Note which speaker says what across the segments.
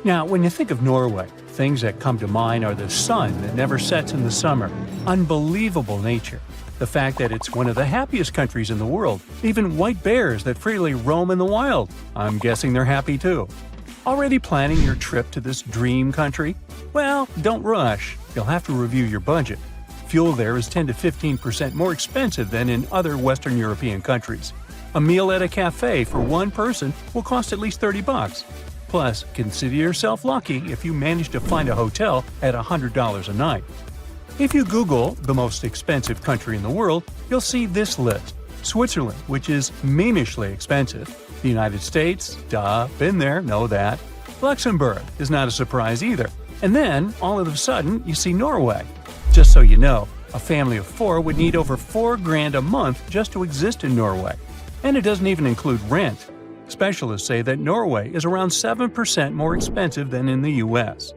Speaker 1: Now, when you think of Norway, things that come to mind are the sun that never sets in the summer, unbelievable nature, the fact that it's one of the happiest countries in the world, even white bears that freely roam in the wild. I'm guessing they're happy too. Already planning your trip to this dream country? Well, don't rush. You'll have to review your budget. Fuel there is 10 to 15% more expensive than in other Western European countries. A meal at a cafe for one person will cost at least $30. Plus, consider yourself lucky if you manage to find a hotel at $100 a night. If you Google the most expensive country in the world, you'll see this list. Switzerland, which is meanishly expensive. The United States, duh, been there, know that. Luxembourg is not a surprise either. And then, all of a sudden, you see Norway. Just so you know, a family of 4 would need over $4,000 a month just to exist in Norway. And it doesn't even include rent. Specialists say that Norway is around 7% more expensive than in the US.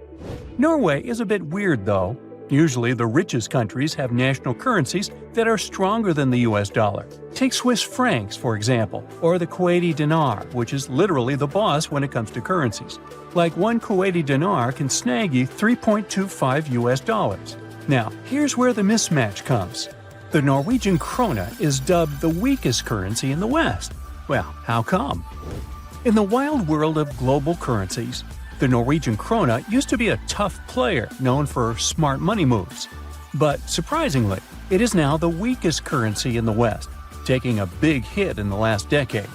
Speaker 1: Norway is a bit weird though. Usually the richest countries have national currencies that are stronger than the US dollar. Take Swiss francs, for example, or the Kuwaiti dinar, which is literally the boss when it comes to currencies. Like one Kuwaiti dinar can snag you $3.25 US. Now, here's where the mismatch comes. The Norwegian krone is dubbed the weakest currency in the West. Well, how come? In the wild world of global currencies, the Norwegian krone used to be a tough player known for smart money moves. But surprisingly, it is now the weakest currency in the West, taking a big hit in the last decade.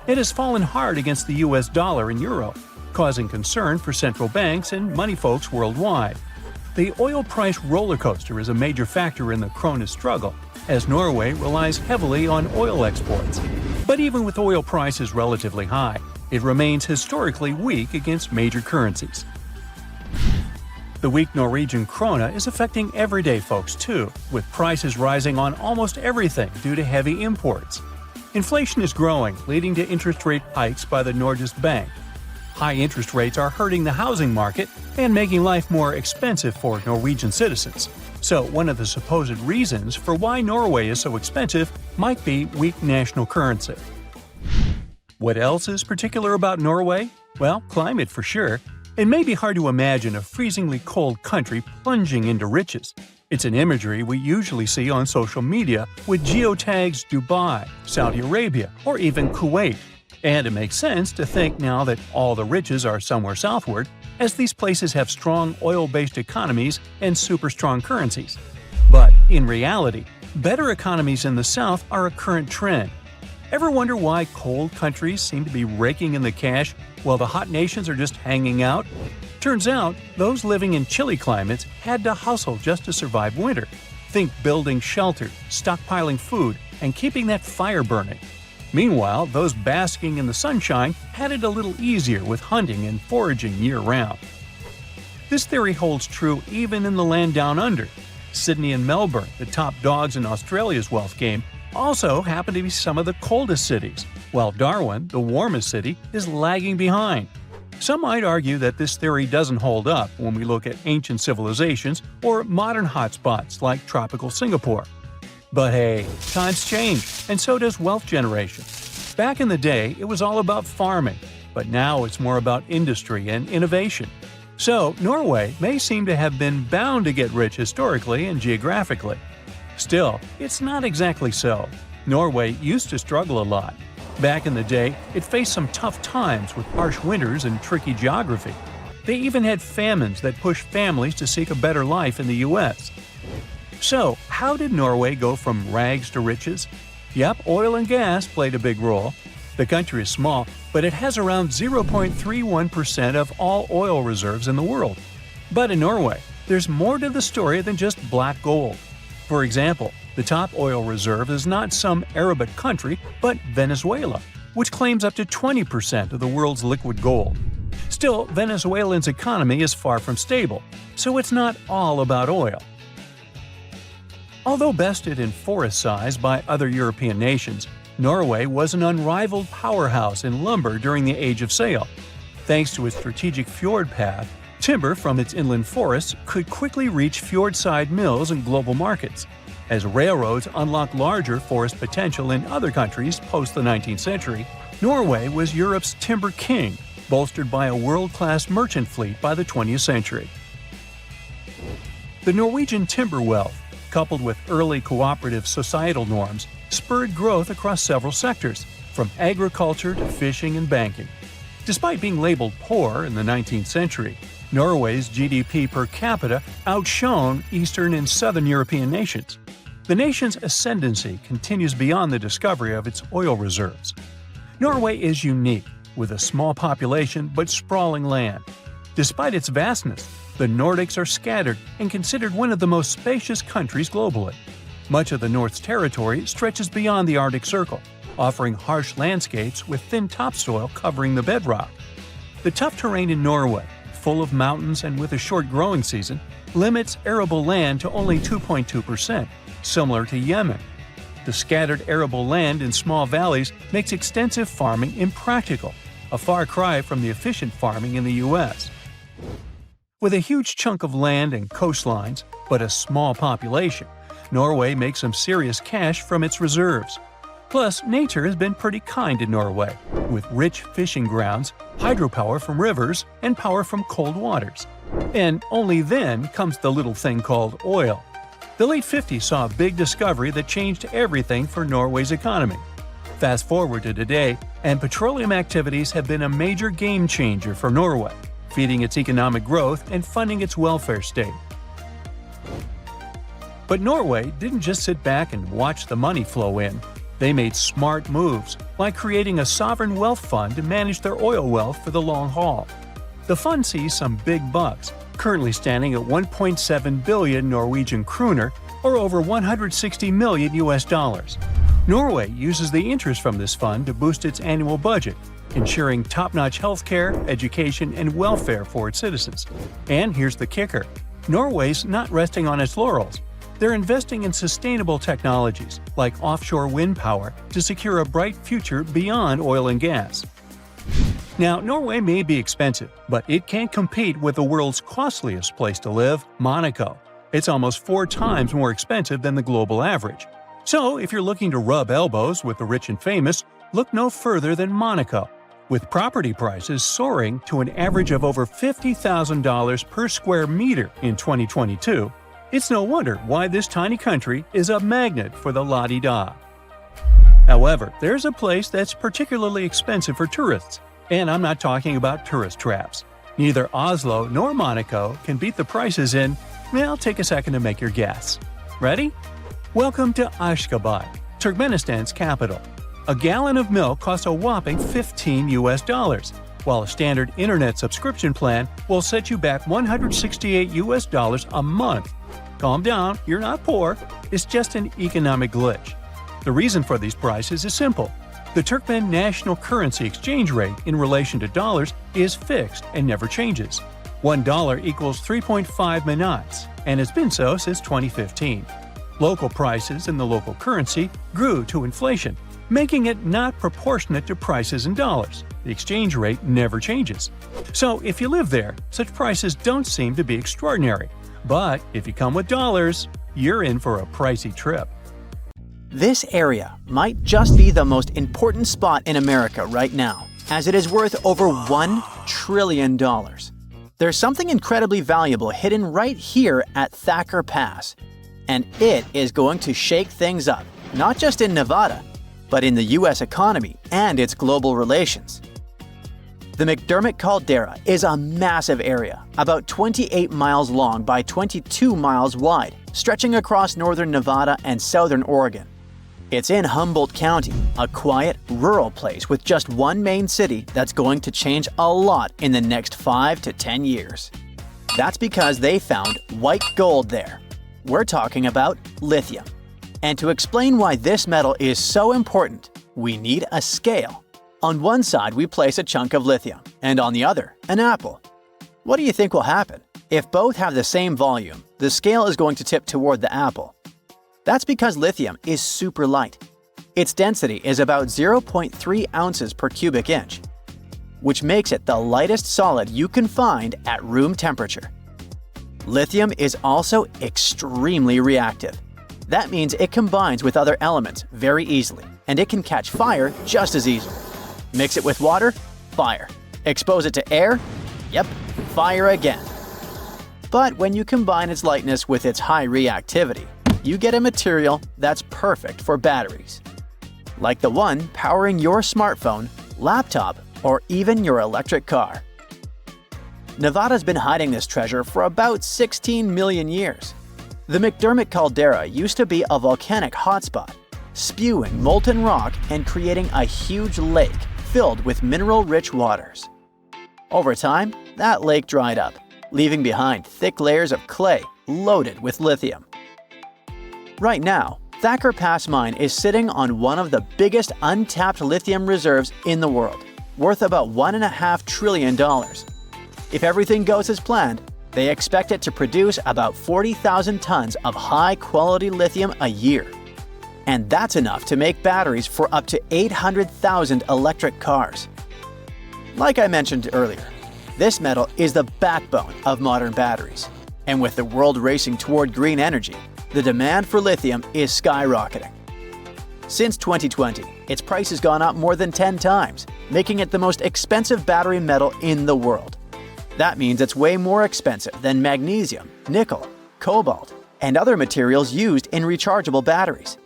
Speaker 1: It has fallen hard against the US dollar and euro, causing concern for central banks and money folks worldwide. The oil price roller coaster is a major factor in the krone's struggle, as Norway relies heavily on oil exports. But even with oil prices relatively high, it remains historically weak against major currencies. The weak Norwegian krone is affecting everyday folks too, with prices rising on almost everything due to heavy imports. Inflation is growing, leading to interest rate hikes by the Norges Bank. High interest rates are hurting the housing market and making life more expensive for Norwegian citizens. So one of the supposed reasons for why Norway is so expensive might be weak national currency. What else is particular about Norway? Well, climate for sure. It may be hard to imagine a freezingly cold country plunging into riches. It's an imagery we usually see on social media with geotags Dubai, Saudi Arabia, or even Kuwait. And it makes sense to think now that all the riches are somewhere southward, as these places have strong oil-based economies and super strong currencies. But in reality, better economies in the south are a current trend. Ever wonder why cold countries seem to be raking in the cash while the hot nations are just hanging out? Turns out, those living in chilly climates had to hustle just to survive winter. Think building shelter, stockpiling food, and keeping that fire burning. Meanwhile, those basking in the sunshine had it a little easier with hunting and foraging year-round. This theory holds true even in the land down under. Sydney and Melbourne, the top dogs in Australia's wealth game, also happen to be some of the coldest cities, while Darwin, the warmest city, is lagging behind. Some might argue that this theory doesn't hold up when we look at ancient civilizations or modern hotspots like tropical Singapore. But hey, times change, and so does wealth generation. Back in the day, it was all about farming, but now it's more about industry and innovation. So, Norway may seem to have been bound to get rich historically and geographically. Still, it's not exactly so. Norway used to struggle a lot. Back in the day, it faced some tough times with harsh winters and tricky geography. They even had famines that pushed families to seek a better life in the US. So, how did Norway go from rags to riches? Yep, oil and gas played a big role. The country is small, but it has around 0.31% of all oil reserves in the world. But in Norway, there's more to the story than just black gold. For example, the top oil reserve is not some Arabic country, but Venezuela, which claims up to 20% of the world's liquid gold. Still, Venezuela's economy is far from stable, so it's not all about oil. Although bested in forest size by other European nations, Norway was an unrivaled powerhouse in lumber during the Age of Sail. Thanks to its strategic fjord path, timber from its inland forests could quickly reach fjordside mills and global markets. As railroads unlocked larger forest potential in other countries post the 19th century, Norway was Europe's timber king, bolstered by a world-class merchant fleet by the 20th century. The Norwegian timber wealth, coupled with early cooperative societal norms, spurred growth across several sectors, from agriculture to fishing and banking. Despite being labeled poor in the 19th century, Norway's GDP per capita outshone Eastern and Southern European nations. The nation's ascendancy continues beyond the discovery of its oil reserves. Norway is unique, with a small population but sprawling land. Despite its vastness, the Nordics are scattered and considered one of the most spacious countries globally. Much of the North's territory stretches beyond the Arctic Circle, offering harsh landscapes with thin topsoil covering the bedrock. The tough terrain in Norway, full of mountains and with a short growing season, limits arable land to only 2.2%, similar to Yemen. The scattered arable land in small valleys makes extensive farming impractical, a far cry from the efficient farming in the U.S. With a huge chunk of land and coastlines, but a small population, Norway makes some serious cash from its reserves. Plus, nature has been pretty kind to Norway, with rich fishing grounds, hydropower from rivers, and power from cold waters. And only then comes the little thing called oil. The late 50s saw a big discovery that changed everything for Norway's economy. Fast forward to today, and petroleum activities have been a major game changer for Norway, feeding its economic growth and funding its welfare state. But Norway didn't just sit back and watch the money flow in. They made smart moves, like creating a sovereign wealth fund to manage their oil wealth for the long haul. The fund sees some big bucks, currently standing at 1.7 billion Norwegian kroner, or over 160 million US dollars. Norway uses the interest from this fund to boost its annual budget, ensuring top-notch healthcare, education, and welfare for its citizens. And here's the kicker: Norway's not resting on its laurels. They're investing in sustainable technologies, like offshore wind power, to secure a bright future beyond oil and gas. Now, Norway may be expensive, but it can't compete with the world's costliest place to live, Monaco. It's almost 4 times more expensive than the global average. So, if you're looking to rub elbows with the rich and famous, look no further than Monaco. With property prices soaring to an average of over $50,000 per square meter in 2022, it's no wonder why this tiny country is a magnet for the la-di-da. However, there's a place that's particularly expensive for tourists, and I'm not talking about tourist traps. Neither Oslo nor Monaco can beat the prices in, well, take a second to make your guess. Ready? Welcome to Ashgabat, Turkmenistan's capital. A gallon of milk costs a whopping $15 US, while a standard internet subscription plan will set you back $168 US a month. Calm down, you're not poor, it's just an economic glitch. The reason for these prices is simple. The Turkmen national currency exchange rate in relation to dollars is fixed and never changes. $1 equals 3.5 manats, and has been so since 2015. Local prices in the local currency grew to inflation, making it not proportionate to prices in dollars. The exchange rate never changes. So if you live there, such prices don't seem to be extraordinary. But if you come with dollars, you're in for a pricey trip.
Speaker 2: This area might just be the most important spot in America right now, as it is worth over $1 trillion. There's something incredibly valuable hidden right here at Thacker Pass, and it is going to shake things up, not just in Nevada, but in the U.S. economy and its global relations. The McDermott Caldera is a massive area, about 28 miles long by 22 miles wide, stretching across northern Nevada and southern Oregon. It's in Humboldt County, a quiet, rural place with just one main city that's going to change a lot in the next 5 to 10 years. That's because they found white gold there. We're talking about lithium. And to explain why this metal is so important, we need a scale. On one side, we place a chunk of lithium, and on the other, an apple. What do you think will happen? If both have the same volume, the scale is going to tip toward the apple. That's because lithium is super light. Its density is about 0.3 ounces per cubic inch, which makes it the lightest solid you can find at room temperature. Lithium is also extremely reactive. That means it combines with other elements very easily, and it can catch fire just as easily. Mix it with water, fire. Expose it to air? Yep, fire again. But when you combine its lightness with its high reactivity, you get a material that's perfect for batteries. Like the one powering your smartphone, laptop, or even your electric car. Nevada's been hiding this treasure for about 16 million years. The McDermott caldera used to be a volcanic hotspot, spewing molten rock and creating a huge lake filled with mineral-rich waters. Over time, that lake dried up, leaving behind thick layers of clay loaded with lithium. Right now, Thacker Pass Mine is sitting on one of the biggest untapped lithium reserves in the world, worth about $1.5 trillion. If everything goes as planned, they expect it to produce about 40,000 tons of high-quality lithium a year. And that's enough to make batteries for up to 800,000 electric cars. Like I mentioned earlier, this metal is the backbone of modern batteries. And with the world racing toward green energy, the demand for lithium is skyrocketing. Since 2020, its price has gone up more than 10 times, making it the most expensive battery metal in the world. That means it's way more expensive than magnesium, nickel, cobalt, and other materials used in rechargeable batteries.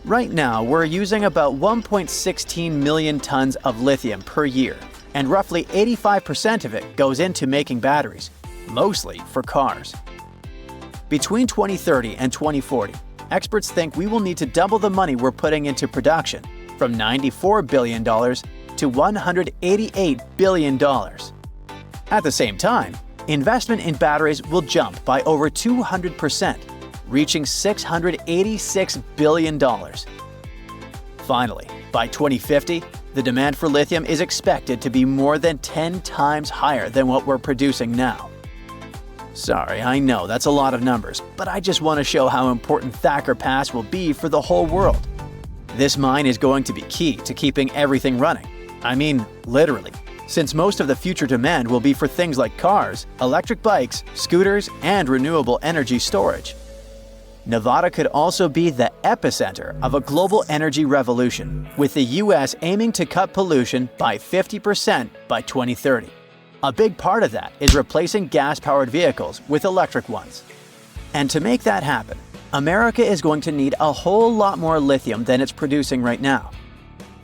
Speaker 2: Right now, we're using about 1.16 million tons of lithium per year, and roughly 85% of it goes into making batteries, mostly for cars. Between 2030 and 2040, experts think we will need to double the money we're putting into production, from $94 billion to $188 billion. At the same time, investment in batteries will jump by over 200%, reaching $686 billion. Finally, by 2050, the demand for lithium is expected to be more than 10 times higher than what we're producing now. Sorry, I know that's a lot of numbers, but I just want to show how important Thacker Pass will be for the whole world. This mine is going to be key to keeping everything running. I mean, literally, since most of the future demand will be for things like cars, electric bikes, scooters, and renewable energy storage. Nevada could also be the epicenter of a global energy revolution, with the US aiming to cut pollution by 50% by 2030. A big part of that is replacing gas-powered vehicles with electric ones. And to make that happen, America is going to need a whole lot more lithium than it's producing right now.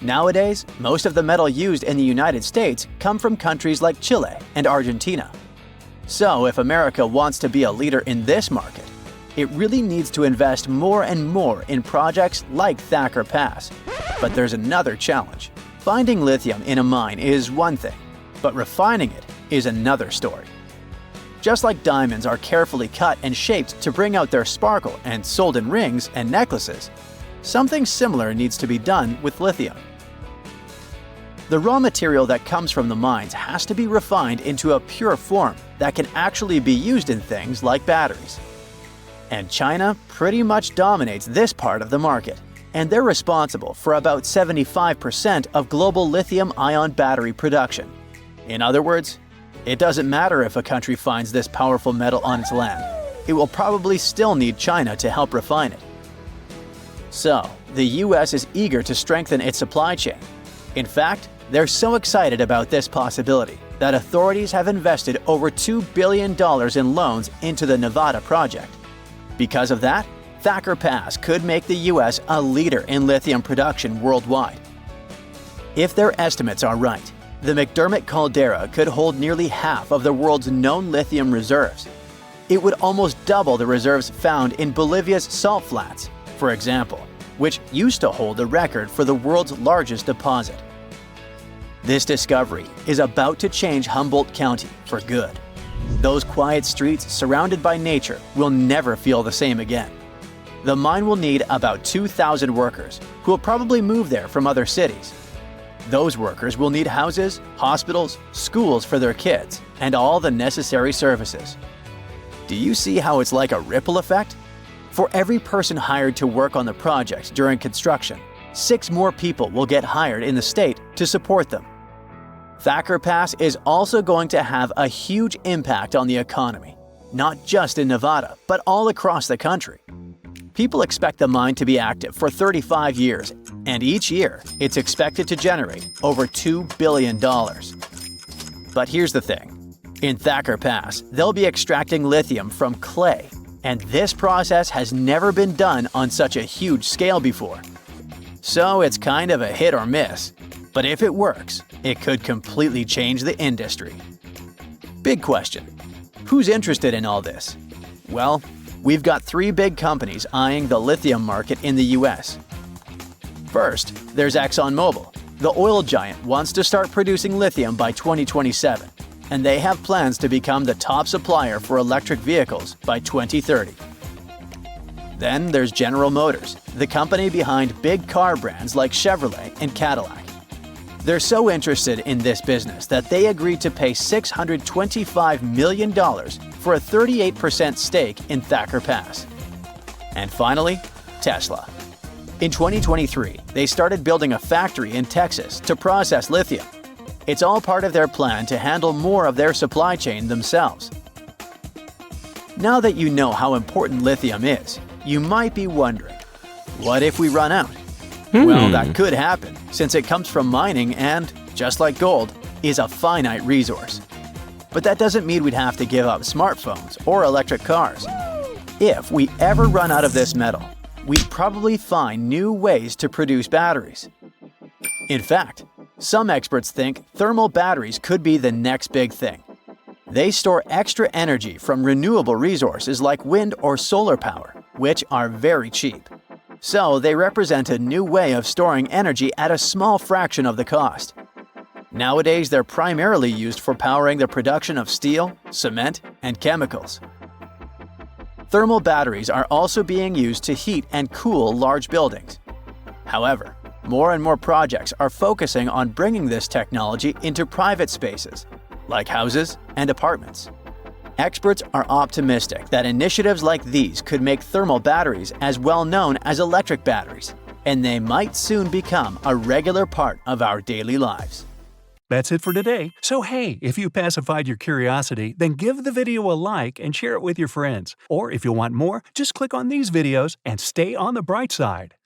Speaker 2: Nowadays, most of the metal used in the United States come from countries like Chile and Argentina. So if America wants to be a leader in this market, it really needs to invest more and more in projects like Thacker Pass. But there's another challenge. Finding lithium in a mine is one thing, but refining it is another story. Just like diamonds are carefully cut and shaped to bring out their sparkle and sold in rings and necklaces, something similar needs to be done with lithium. The raw material that comes from the mines has to be refined into a pure form that can actually be used in things like batteries. And China pretty much dominates this part of the market, and they're responsible for about 75% of global lithium-ion battery production. In other words, it doesn't matter if a country finds this powerful metal on its land, it will probably still need China to help refine it. So, the US is eager to strengthen its supply chain. In fact, they're so excited about this possibility that authorities have invested over $2 billion in loans into the Nevada project. Because of that, Thacker Pass could make the US a leader in lithium production worldwide. If their estimates are right, the McDermott caldera could hold nearly half of the world's known lithium reserves. It would almost double the reserves found in Bolivia's salt flats, for example, which used to hold the record for the world's largest deposit. This discovery is about to change Humboldt County for good. Those quiet streets surrounded by nature will never feel the same again. The mine will need about 2,000 workers who will probably move there from other cities. Those workers will need houses, hospitals, schools for their kids, and all the necessary services. Do you see how it's like a ripple effect? For every person hired to work on the project during construction, 6 more people will get hired in the state to support them. Thacker Pass is also going to have a huge impact on the economy, not just in Nevada, but all across the country. People expect the mine to be active for 35 years, and each year, it's expected to generate over $2 billion. But here's the thing. In Thacker Pass, they'll be extracting lithium from clay, and this process has never been done on such a huge scale before. So it's kind of a hit or miss. But if it works, it could completely change the industry. Big question. Who's interested in all this? Well, we've got 3 big companies eyeing the lithium market in the US. First, there's ExxonMobil. The oil giant wants to start producing lithium by 2027, and they have plans to become the top supplier for electric vehicles by 2030. Then there's General Motors, the company behind big car brands like Chevrolet and Cadillac. They're so interested in this business that they agreed to pay $625 million for a 38% stake in Thacker Pass. And finally, Tesla. In 2023, they started building a factory in Texas to process lithium. It's all part of their plan to handle more of their supply chain themselves. Now that you know how important lithium is, you might be wondering, what if we run out? Well, that could happen, since it comes from mining and, just like gold, is a finite resource. But that doesn't mean we'd have to give up smartphones or electric cars. If we ever run out of this metal, we'd probably find new ways to produce batteries. In fact, some experts think thermal batteries could be the next big thing. They store extra energy from renewable resources like wind or solar power, which are very cheap. So they represent a new way of storing energy at a small fraction of the cost. Nowadays, they're primarily used for powering the production of steel, cement, and chemicals. Thermal batteries are also being used to heat and cool large buildings. However, more and more projects are focusing on bringing this technology into private spaces, like houses and apartments. Experts are optimistic that initiatives like these could make thermal batteries as well known as electric batteries, and they might soon become a regular part of our daily lives.
Speaker 1: That's it for today. So hey, if you pacified your curiosity, then give the video a like and share it with your friends. Or if you want more, just click on these videos and stay on the bright side.